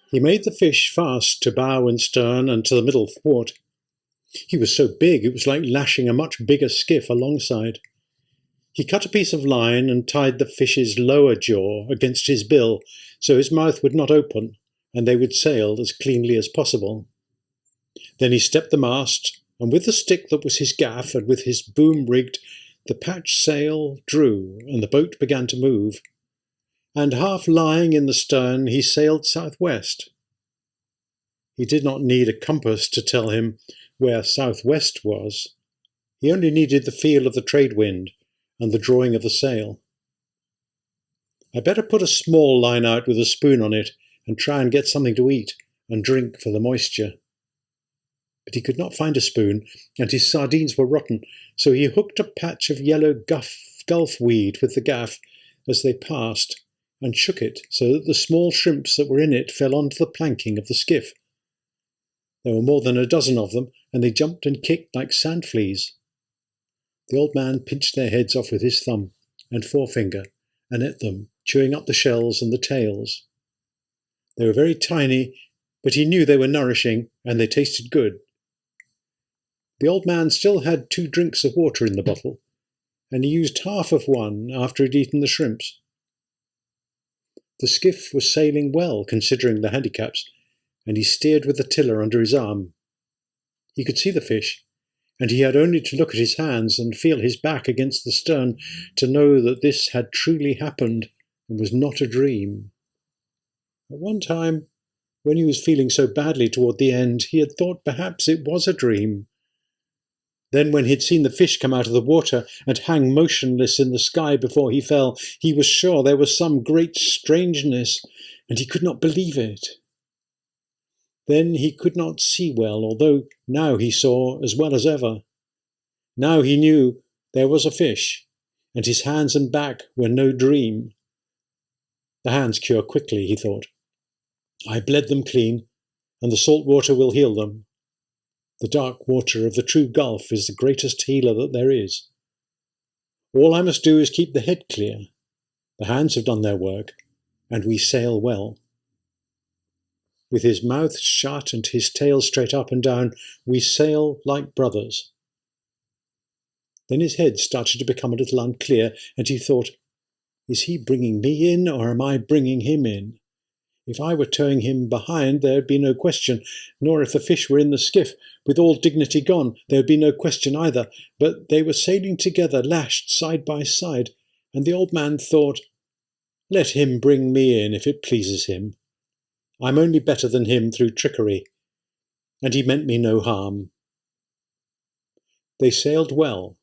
He made the fish fast to bow and stern and to the middle thwart. He was so big it was like lashing a much bigger skiff alongside. He cut a piece of line and tied the fish's lower jaw against his bill so his mouth would not open and they would sail as cleanly as possible. Then he stepped the mast, and with the stick that was his gaff and with his boom rigged, the patch sail drew and the boat began to move. And half lying in the stern, he sailed southwest. He did not need a compass to tell him where southwest was. He only needed the feel of the trade wind and the drawing of the sail. I better put a small line out with a spoon on it and try and get something to eat and drink for the moisture. But he could not find a spoon, and his sardines were rotten, so he hooked a patch of yellow gulf weed with the gaff as they passed, and shook it so that the small shrimps that were in it fell onto the planking of the skiff. There were more than a dozen of them, and they jumped and kicked like sand fleas. The old man pinched their heads off with his thumb and forefinger, and ate them, chewing up the shells and the tails. They were very tiny, but he knew they were nourishing, and they tasted good. The old man still had 2 drinks of water in the bottle, and he used half of one after he'd eaten the shrimps. The skiff was sailing well, considering the handicaps, and he steered with the tiller under his arm. He could see the fish, and he had only to look at his hands and feel his back against the stern to know that this had truly happened and was not a dream. At one time, when he was feeling so badly toward the end, he had thought perhaps it was a dream. Then when he'd seen the fish come out of the water and hang motionless in the sky before he fell, he was sure there was some great strangeness, and he could not believe it. Then he could not see well, although now he saw as well as ever. Now he knew there was a fish, and his hands and back were no dream. The hands cure quickly, he thought. I bled them clean, and the salt water will heal them. The dark water of the true gulf is the greatest healer that there is. All I must do is keep the head clear. The hands have done their work, and we sail well. With his mouth shut and his tail straight up and down, we sail like brothers. Then his head started to become a little unclear, and he thought, is he bringing me in, or am I bringing him in? If I were towing him behind, there would be no question, nor if the fish were in the skiff, with all dignity gone, there would be no question either. But they were sailing together, lashed side by side, and the old man thought, let him bring me in if it pleases him. I'm only better than him through trickery, and he meant me no harm. They sailed well,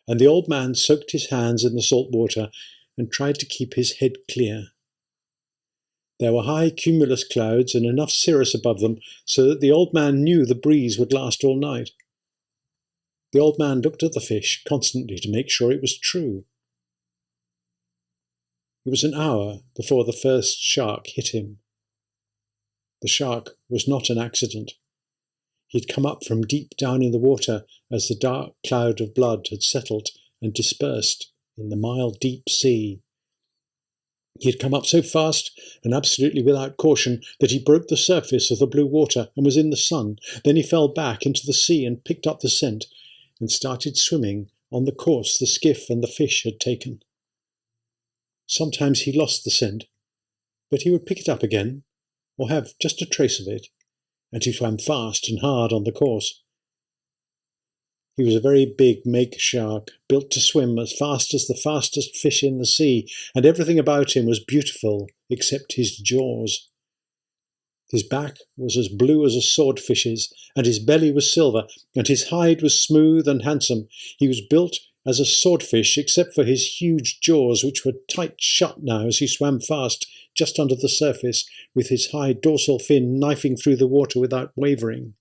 and the old man soaked his hands in the salt water and tried to keep his head clear. There were high cumulus clouds and enough cirrus above them so that the old man knew the breeze would last all night. The old man looked at the fish constantly to make sure it was true. It was an hour before the first shark hit him. The shark was not an accident. He'd come up from deep down in the water as the dark cloud of blood had settled and dispersed in the mile-deep sea. He had come up so fast and absolutely without caution that he broke the surface of the blue water and was in the sun. Then he fell back into the sea and picked up the scent and started swimming on the course the skiff and the fish had taken. Sometimes he lost the scent, but he would pick it up again, or have just a trace of it, and he swam fast and hard on the course. He was a very big make shark, built to swim as fast as the fastest fish in the sea, and everything about him was beautiful except his jaws. His back was as blue as a swordfish's, and his belly was silver, and his hide was smooth and handsome. He was built as a swordfish except for his huge jaws, which were tight shut now as he swam fast just under the surface, with his high dorsal fin knifing through the water without wavering.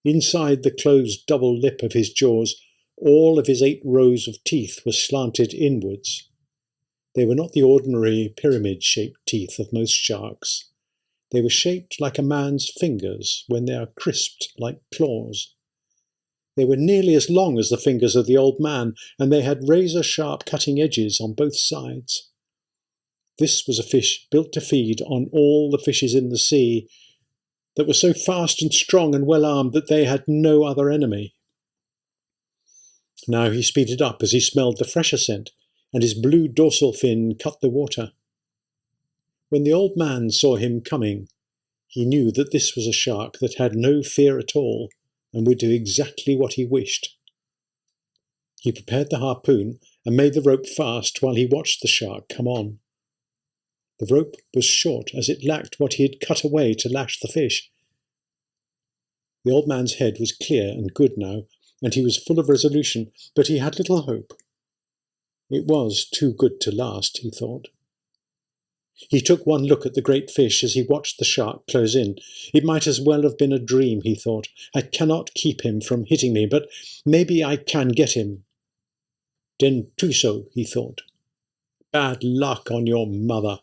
Inside the closed double lip of his jaws, all of his 8 rows of teeth were slanted inwards. They were not the ordinary pyramid-shaped teeth of most sharks. They were shaped like a man's fingers when they are crisped like claws. They were nearly as long as the fingers of the old man, and they had razor-sharp cutting edges on both sides. This was a fish built to feed on all the fishes in the sea, that were so fast and strong and well armed that they had no other enemy. Now he speeded up as he smelled the fresher scent, and his blue dorsal fin cut the water. When the old man saw him coming, he knew that this was a shark that had no fear at all and would do exactly what he wished. He prepared the harpoon and made the rope fast while he watched the shark come on. The rope was short, as it lacked what he had cut away to lash the fish. The old man's head was clear and good now, and he was full of resolution, but he had little hope. It was too good to last, he thought. He took one look at the great fish as he watched the shark close in. It might as well have been a dream, he thought. I cannot keep him from hitting me, but maybe I can get him. Dentuso, he thought. Bad luck on your mother.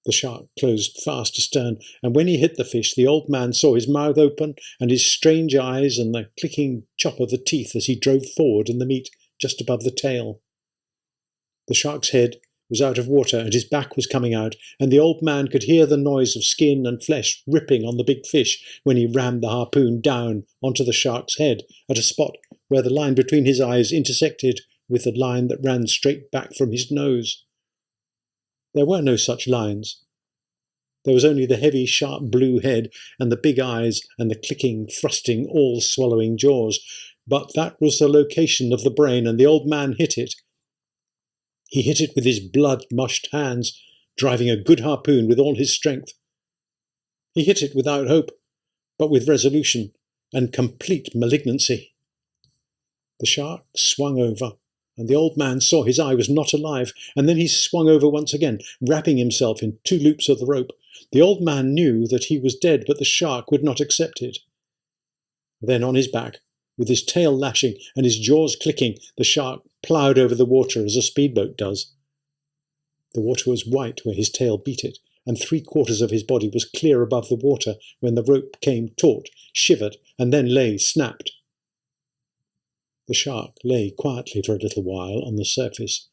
The shark closed fast astern, and when he hit the fish, the old man saw his mouth open and his strange eyes and the clicking chop of the teeth as he drove forward in the meat just above the tail. The shark's head was out of water and his back was coming out, and the old man could hear the noise of skin and flesh ripping on the big fish when he rammed the harpoon down onto the shark's head at a spot where the line between his eyes intersected with the line that ran straight back from his nose. There were no such lines. There was only the heavy, sharp blue head and the big eyes and the clicking, thrusting, all-swallowing jaws. But that was the location of the brain, and the old man hit it. He hit it with his blood-mushed hands, driving a good harpoon with all his strength. He hit it without hope, but with resolution and complete malignancy. The shark swung over, and the old man saw his eye was not alive, and then he swung over once again, wrapping himself in 2 loops of the rope. The old man knew that he was dead, but the shark would not accept it. Then on his back, with his tail lashing and his jaws clicking, the shark ploughed over the water as a speedboat does. The water was white where his tail beat it, and 3/4 of his body was clear above the water when the rope came taut, shivered, and then lay snapped. The shark lay quietly for a little while on the surface,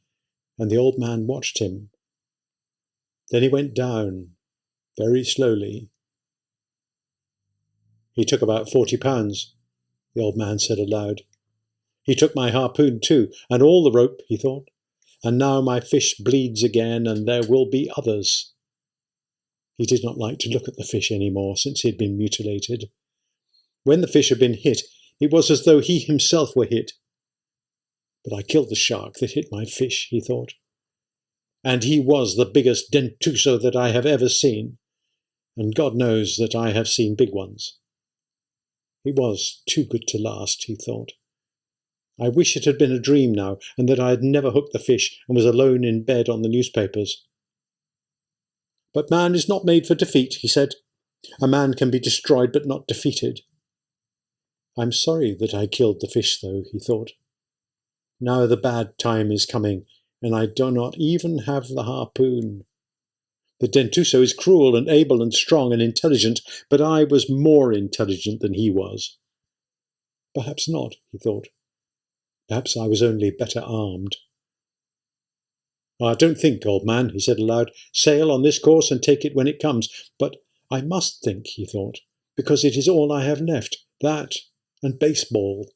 and the old man watched him. Then he went down, very slowly. He took about 40 pounds, the old man said aloud. He took my harpoon too, and all the rope, he thought. And now my fish bleeds again, and there will be others. He did not like to look at the fish any more since he had been mutilated. When the fish had been hit, it was as though he himself were hit. But I killed the shark that hit my fish, he thought. And he was the biggest dentuso that I have ever seen, and God knows that I have seen big ones. It was too good to last, he thought. I wish it had been a dream now, and that I had never hooked the fish and was alone in bed on the newspapers. But man is not made for defeat, he said. A man can be destroyed but not defeated. I'm sorry that I killed the fish, though, he thought. Now the bad time is coming, and I do not even have the harpoon. The dentuso is cruel and able and strong and intelligent, but I was more intelligent than he was. Perhaps not, he thought. Perhaps I was only better armed. Don't think, old man, he said aloud. Sail on this course and take it when it comes. But I must think, he thought, because it is all I have left, that and baseball.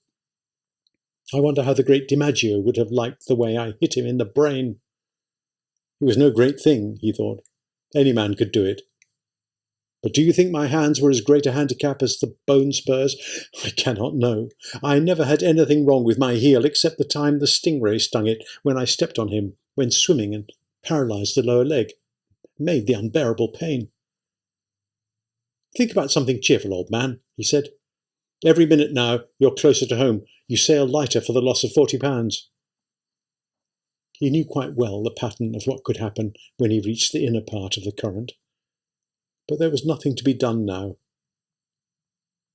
I wonder how the great DiMaggio would have liked the way I hit him in the brain. It was no great thing, he thought. Any man could do it. But do you think my hands were as great a handicap as the bone spurs? I cannot know. I never had anything wrong with my heel except the time the stingray stung it when I stepped on him when swimming and paralysed the lower leg. Made the unbearable pain. Think about something cheerful, old man, he said. Every minute now you're closer to home. You sail lighter for the loss of 40 pounds. He knew quite well the pattern of what could happen when he reached the inner part of the current. But there was nothing to be done now.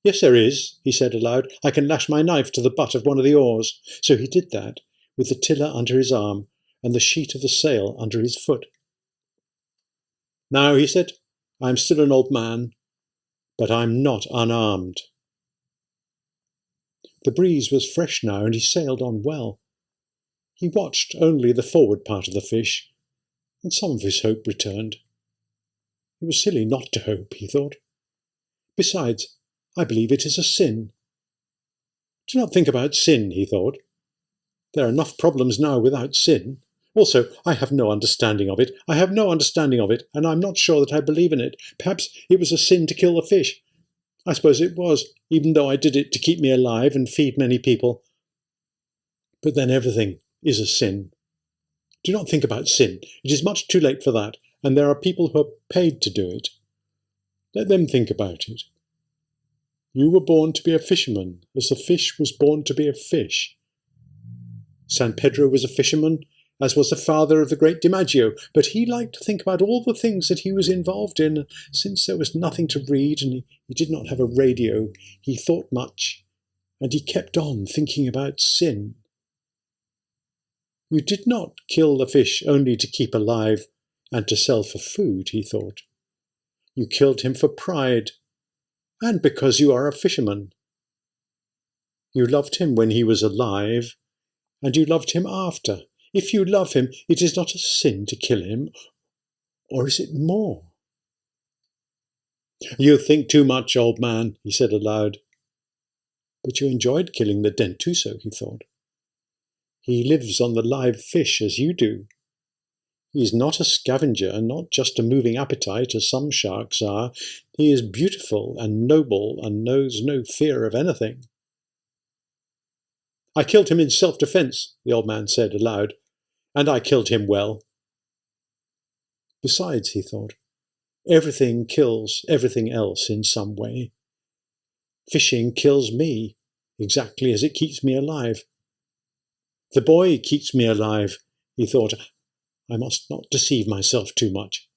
Yes, there is, he said aloud. I can lash my knife to the butt of one of the oars. So he did that, with the tiller under his arm and the sheet of the sail under his foot. Now, he said, I am still an old man, but I'm not unarmed. The breeze was fresh now, and he sailed on well. He watched only the forward part of the fish, and some of his hope returned. It was silly not to hope, he thought. Besides, I believe it is a sin. Do not think about sin, he thought. There are enough problems now without sin. Also, I have no understanding of it. I have no understanding of it, and I'm not sure that I believe in it. Perhaps it was a sin to kill the fish. I suppose it was, even though I did it to keep me alive and feed many people. But then everything is a sin. Do not think about sin. It is much too late for that, and there are people who are paid to do it. Let them think about it. You were born to be a fisherman, as the fish was born to be a fish. San Pedro was a fisherman, as was the father of the great DiMaggio, but he liked to think about all the things that he was involved in. Since there was nothing to read and he did not have a radio, he thought much, and he kept on thinking about sin. You did not kill the fish only to keep alive and to sell for food, he thought. You killed him for pride, and because you are a fisherman. You loved him when he was alive, and you loved him after. If you love him, it is not a sin to kill him, or is it more? You think too much, old man, he said aloud. But you enjoyed killing the dentuso, he thought. He lives on the live fish as you do. He is not a scavenger, not just a moving appetite as some sharks are. He is beautiful and noble and knows no fear of anything. I killed him in self-defense, the old man said aloud, and I killed him well. Besides, he thought, everything kills everything else in some way. Fishing kills me, exactly as it keeps me alive. The boy keeps me alive, he thought. I must not deceive myself too much.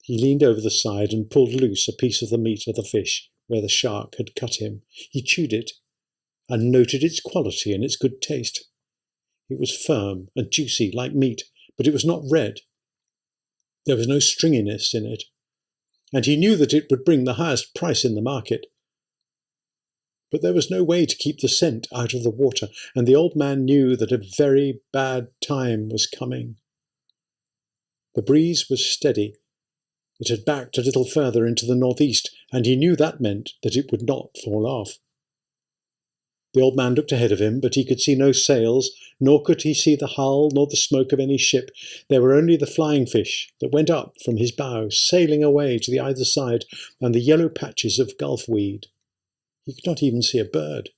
He leaned over the side and pulled loose a piece of the meat of the fish where the shark had cut him. He chewed it and noted its quality and its good taste. It was firm and juicy like meat, but it was not red. There was no stringiness in it, and he knew that it would bring the highest price in the market. But there was no way to keep the scent out of the water, and the old man knew that a very bad time was coming. The breeze was steady. It had backed a little further into the northeast, and he knew that meant that it would not fall off. The old man looked ahead of him, but he could see no sails, nor could he see the hull nor the smoke of any ship. There were only the flying fish that went up from his bow, sailing away to the either side, and the yellow patches of gulf weed. He could not even see a bird.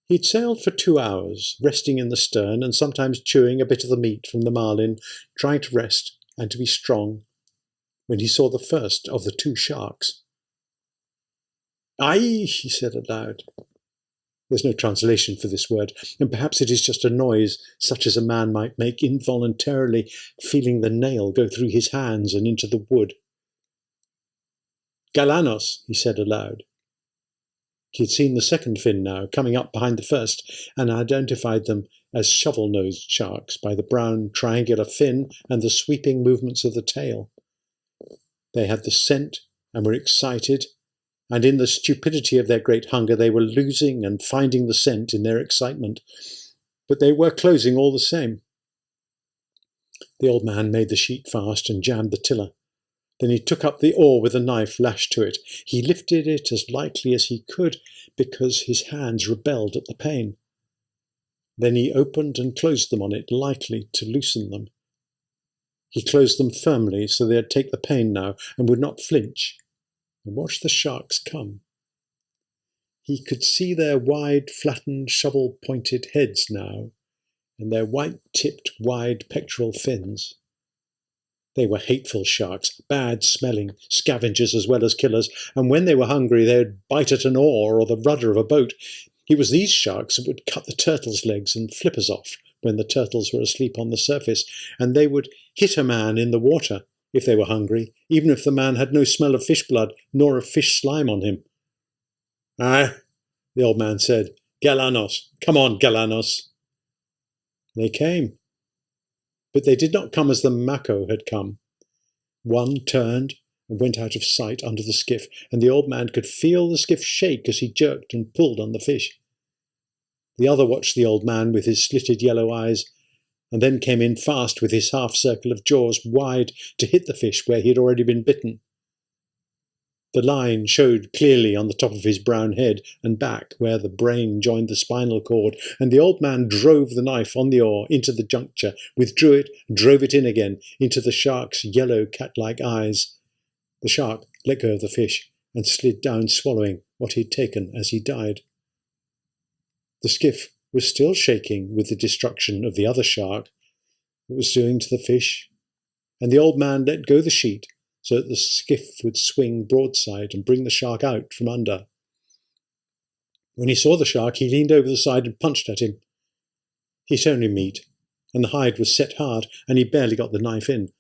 He'd sailed for 2 hours, resting in the stern and sometimes chewing a bit of the meat from the marlin, trying to rest and to be strong, when he saw the first of the 2 sharks. "Aye," he said aloud. There's no translation for this word, and perhaps it is just a noise such as a man might make involuntarily, feeling the nail go through his hands and into the wood. "Galanos," he said aloud. He had seen the second fin now, coming up behind the first, and identified them as shovel-nosed sharks by the brown triangular fin and the sweeping movements of the tail. They had the scent and were excited, and in the stupidity of their great hunger they were losing and finding the scent in their excitement. But they were closing all the same. The old man made the sheet fast and jammed the tiller. Then he took up the oar with a knife lashed to it. He lifted it as lightly as he could, because his hands rebelled at the pain. Then he opened and closed them on it lightly to loosen them. He closed them firmly so they'd take the pain now and would not flinch, and watched the sharks come. He could see their wide, flattened, shovel-pointed heads now, and their white-tipped, wide pectoral fins. They were hateful sharks, bad-smelling, scavengers as well as killers, and when they were hungry they would bite at an oar or the rudder of a boat. It was these sharks that would cut the turtles' legs and flippers off when the turtles were asleep on the surface, and they would hit a man in the water if they were hungry, even if the man had no smell of fish blood nor of fish slime on him. "Aye," the old man said. "Galanos. Come on, Galanos." They came. But they did not come as the mako had come. One turned and went out of sight under the skiff, and the old man could feel the skiff shake as he jerked and pulled on the fish. The other watched the old man with his slitted yellow eyes, and then came in fast with his half-circle of jaws wide to hit the fish where he had already been bitten. The line showed clearly on the top of his brown head and back where the brain joined the spinal cord, and the old man drove the knife on the oar into the juncture, withdrew it, drove it in again into the shark's yellow cat-like eyes. The shark let go of the fish and slid down, swallowing what he had taken as he died. The skiff was still shaking with the destruction of the other shark it was doing to the fish, and the old man let go the sheet so that the skiff would swing broadside and bring the shark out from under. When he saw the shark, he leaned over the side and punched at him. He'd only meat, and the hide was set hard, and he barely got the knife in.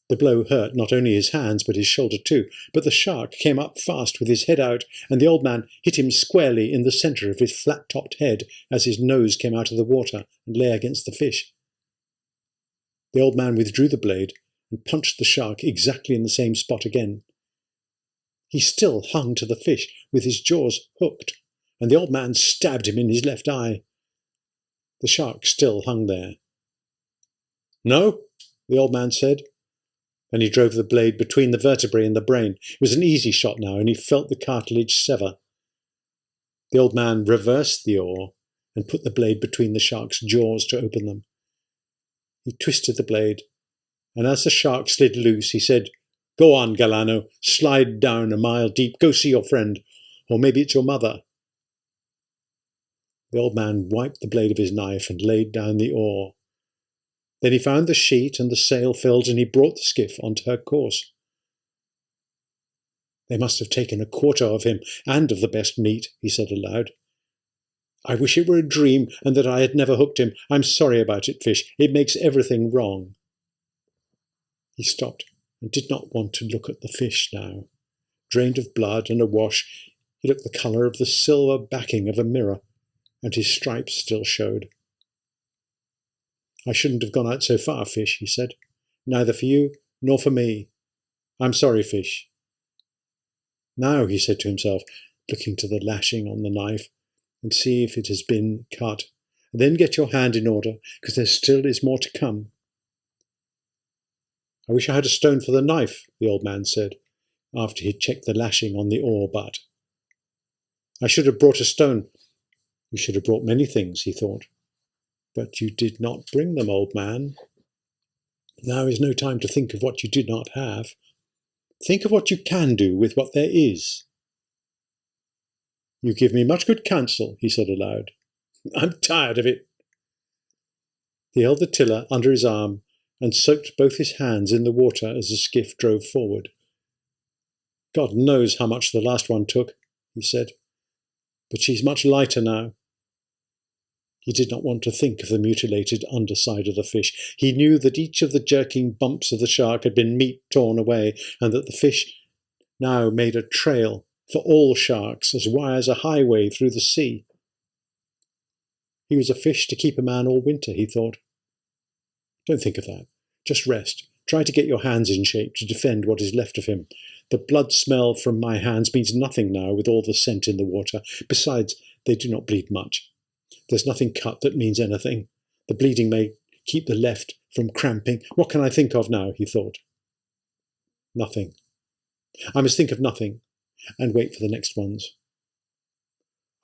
The blow hurt not only his hands, but his shoulder too, but the shark came up fast with his head out, and the old man hit him squarely in the centre of his flat-topped head as his nose came out of the water and lay against the fish. The old man withdrew the blade and punched the shark exactly in the same spot again. He still hung to the fish with his jaws hooked, and the old man stabbed him in his left eye. The shark still hung there. "No," the old man said, and he drove the blade between the vertebrae and the brain. It was an easy shot now, and he felt the cartilage sever. The old man reversed the oar and put the blade between the shark's jaws to open them. He twisted the blade, and as the shark slid loose, he said, "Go on, Galano, slide down a mile deep, go see your friend, or maybe it's your mother." The old man wiped the blade of his knife and laid down the oar. Then he found the sheet and the sail filled, and he brought the skiff onto her course. "They must have taken a quarter of him, and of the best meat," he said aloud. "I wish it were a dream, and that I had never hooked him. I'm sorry about it, fish. It makes everything wrong." He stopped and did not want to look at the fish now. Drained of blood and awash, he looked the colour of the silver backing of a mirror, and his stripes still showed. "I shouldn't have gone out so far, fish," he said. "Neither for you nor for me. I'm sorry, fish." "Now," he said to himself, looking to the lashing on the knife, "and see if it has been cut. And then get your hand in order, because there still is more to come." "I wish I had a stone for the knife," the old man said, after he had checked the lashing on the oar butt. "I should have brought a stone." "You should have brought many things," he thought. "But you did not bring them, old man. Now is no time to think of what you did not have. Think of what you can do with what there is." "You give me much good counsel," he said aloud. "I'm tired of it." He held the tiller under his arm and soaked both his hands in the water as the skiff drove forward. "God knows how much the last one took," he said, "but she's much lighter now." He did not want to think of the mutilated underside of the fish. He knew that each of the jerking bumps of the shark had been meat torn away, and that the fish now made a trail for all sharks as wide as a highway through the sea. He was a fish to keep a man all winter, he thought. Don't think of that. Just rest. Try to get your hands in shape to defend what is left of him. The blood smell from my hands means nothing now with all the scent in the water. Besides, they do not bleed much. There's nothing cut that means anything. The bleeding may keep the left from cramping. What can I think of now, he thought. Nothing. I must think of nothing, and wait for the next ones.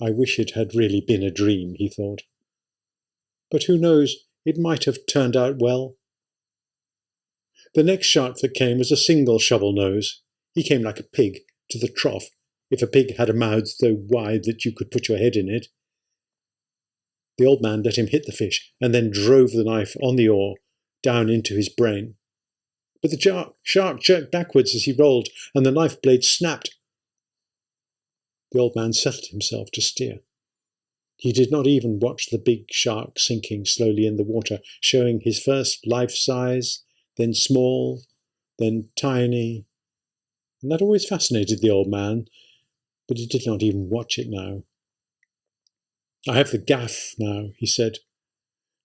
I wish it had really been a dream, he thought. But who knows, it might have turned out well. The next shark that came was a single shovel nose. He came like a pig to the trough, if a pig had a mouth so wide that you could put your head in it. The old man let him hit the fish, and then drove the knife on the oar down into his brain. But the shark jerked backwards as he rolled, and the knife blade snapped. The old man settled himself to steer. He did not even watch the big shark sinking slowly in the water, showing his first life-size, then small, then tiny, and that always fascinated the old man, but he did not even watch it now. I have the gaff now, he said,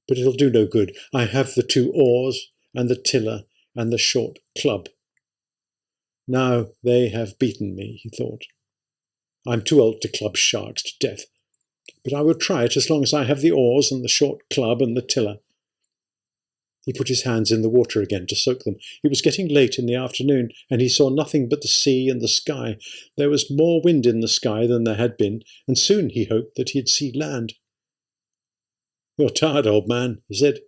but it'll do no good. I have the 2 oars and the tiller and the short club. Now they have beaten me, he thought. I'm too old to club sharks to death, but I will try it as long as I have the oars and the short club and the tiller. He put his hands in the water again to soak them. It was getting late in the afternoon, and he saw nothing but the sea and the sky. There was more wind in the sky than there had been, and soon he hoped that he'd see land. "You're tired, old man," he said.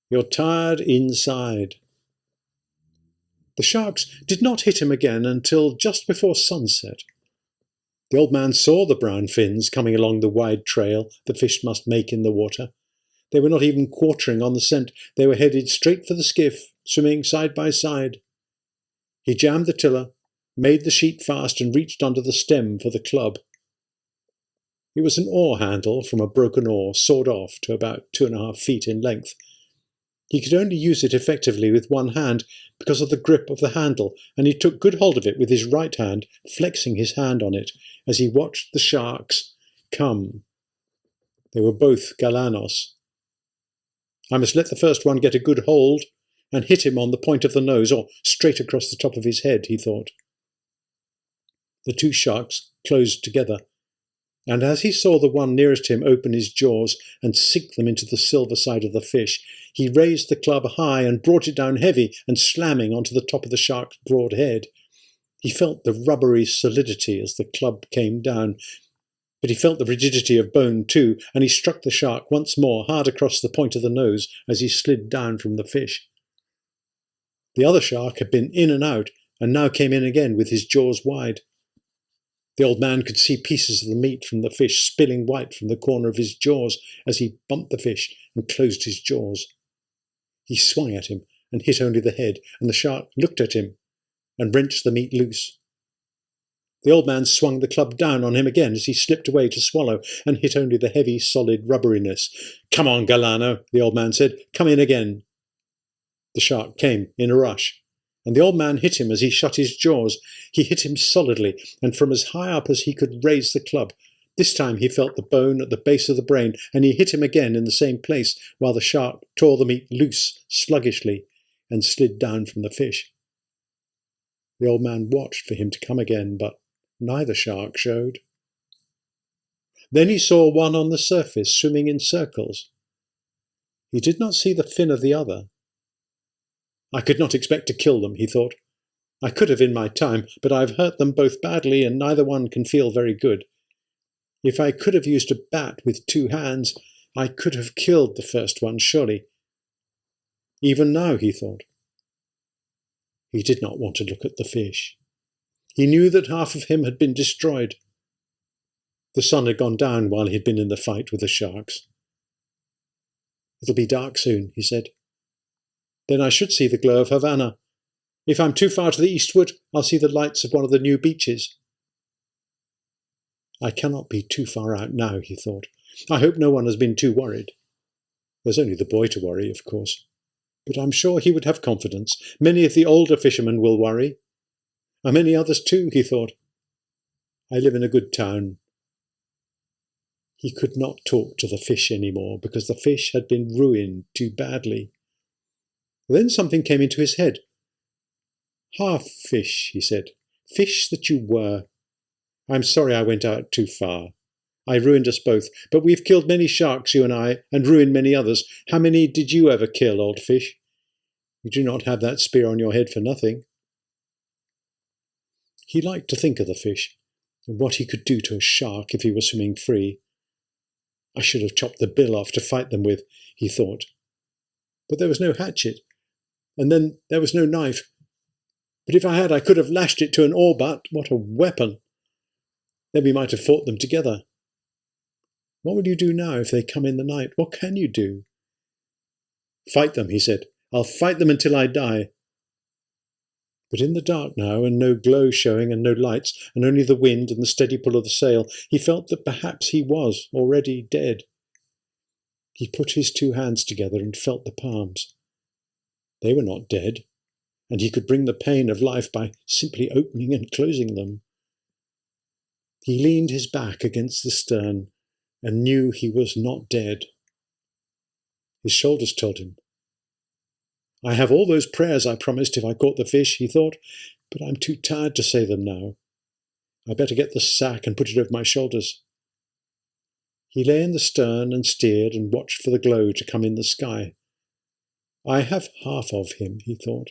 "You're tired inside." The sharks did not hit him again until just before sunset. The old man saw the brown fins coming along the wide trail the fish must make in the water. They were not even quartering on the scent. They were headed straight for the skiff, swimming side by side. He jammed the tiller, made the sheet fast, and reached under the stem for the club. It was an oar handle from a broken oar, sawed off to about 2.5 feet in length. He could only use it effectively with one hand because of the grip of the handle, and he took good hold of it with his right hand, flexing his hand on it as he watched the sharks come. They were both galanos. I must let the first one get a good hold and hit him on the point of the nose or straight across the top of his head, he thought. The two sharks closed together, and as he saw the one nearest him open his jaws and sink them into the silver side of the fish, he raised the club high and brought it down heavy and slamming onto the top of the shark's broad head. He felt the rubbery solidity as the club came down, but he felt the rigidity of bone too, and he struck the shark once more hard across the point of the nose as he slid down from the fish. The other shark had been in and out, and now came in again with his jaws wide. The old man could see pieces of the meat from the fish spilling white from the corner of his jaws as he bumped the fish and closed his jaws. He swung at him and hit only the head, and the shark looked at him and wrenched the meat loose. The old man swung the club down on him again as he slipped away to swallow and hit only the heavy, solid rubberiness. "Come on, Galano," the old man said. "Come in again." The shark came in a rush, and the old man hit him as he shut his jaws. He hit him solidly, and from as high up as he could raise the club. This time he felt the bone at the base of the brain, and he hit him again in the same place, while the shark tore the meat loose sluggishly and slid down from the fish. The old man watched for him to come again, but neither shark showed. Then he saw one on the surface swimming in circles. He did not see the fin of the other. "I could not expect to kill them," he thought. "I could have in my time, but I have hurt them both badly, and neither one can feel very good. If I could have used a bat with 2 hands, I could have killed the first one, surely. Even now," he thought. He did not want to look at the fish. He knew that half of him had been destroyed. The sun had gone down while he had been in the fight with the sharks. "It'll be dark soon," he said. "Then I should see the glow of Havana. If I'm too far to the eastward, I'll see the lights of one of the new beaches." "I cannot be too far out now," he thought. "I hope no one has been too worried. There's only the boy to worry, of course. But I'm sure he would have confidence. Many of the older fishermen will worry. And many others too," he thought. "I live in a good town." He could not talk to the fish any more because the fish had been ruined too badly. Then something came into his head. "Half fish," he said. "Fish that you were. I'm sorry I went out too far. I ruined us both, but we've killed many sharks, you and I, and ruined many others. How many did you ever kill, old fish? You do not have that spear on your head for nothing." He liked to think of the fish, and what he could do to a shark if he were swimming free. "I should have chopped the bill off to fight them with," he thought. But there was no hatchet, and then there was no knife. But if I had, I could have lashed it to an oar butt. What a weapon! Then we might have fought them together. What will you do now if they come in the night? What can you do? "Fight them," he said. "I'll fight them until I die." But in the dark now, and no glow showing and no lights, and only the wind and the steady pull of the sail, he felt that perhaps he was already dead. He put his 2 hands together and felt the palms. They were not dead, and he could bring the pain of life by simply opening and closing them. He leaned his back against the stern and knew he was not dead. His shoulders told him. "I have all those prayers I promised if I caught the fish," he thought, "but I'm too tired to say them now. I better get the sack and put it over my shoulders." He lay in the stern and steered and watched for the glow to come in the sky. I have half of him, he thought.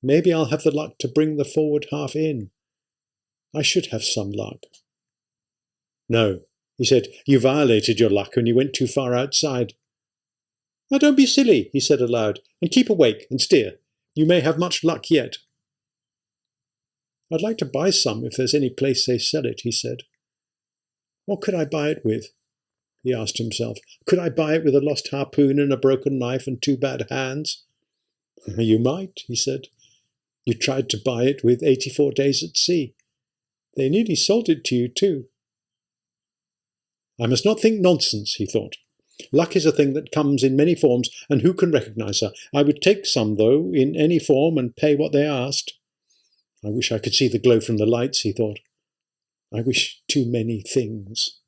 Maybe I'll have the luck to bring the forward half in. I should have some luck. No, he said, you violated your luck when you went too far outside. Now don't be silly, he said aloud, and keep awake and steer. You may have much luck yet. I'd like to buy some if there's any place they sell it, he said. What could I buy it with? He asked himself. Could I buy it with a lost harpoon and a broken knife and 2 bad hands? You might, he said. You tried to buy it with 84 days at sea. They nearly sold it to you, too. I must not think nonsense, he thought. Luck is a thing that comes in many forms, and who can recognise her? I would take some, though, in any form, and pay what they asked. I wish I could see the glow from the lights, he thought. I wish too many things.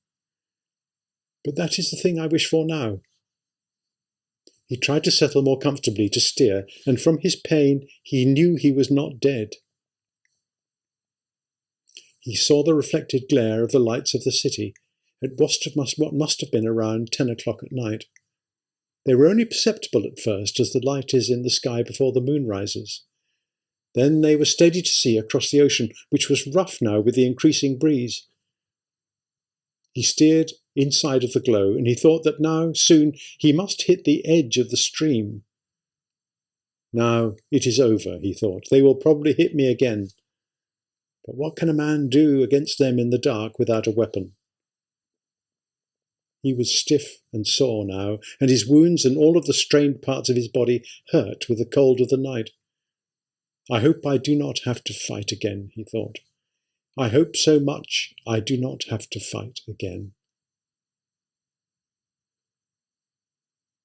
But that is the thing I wish for now. He tried to settle more comfortably to steer, and from his pain he knew he was not dead. He saw the reflected glare of the lights of the city at what must have been around 10 o'clock at night. They were only perceptible at first, as the light is in the sky before the moon rises. Then they were steady to see across the ocean, which was rough now with the increasing breeze. He steered inside of the glow, and he thought that now, soon, he must hit the edge of the stream. Now it is over, he thought. They will probably hit me again. But what can a man do against them in the dark without a weapon? He was stiff and sore now, and his wounds and all of the strained parts of his body hurt with the cold of the night. I hope I do not have to fight again, he thought. I hope so much I do not have to fight again.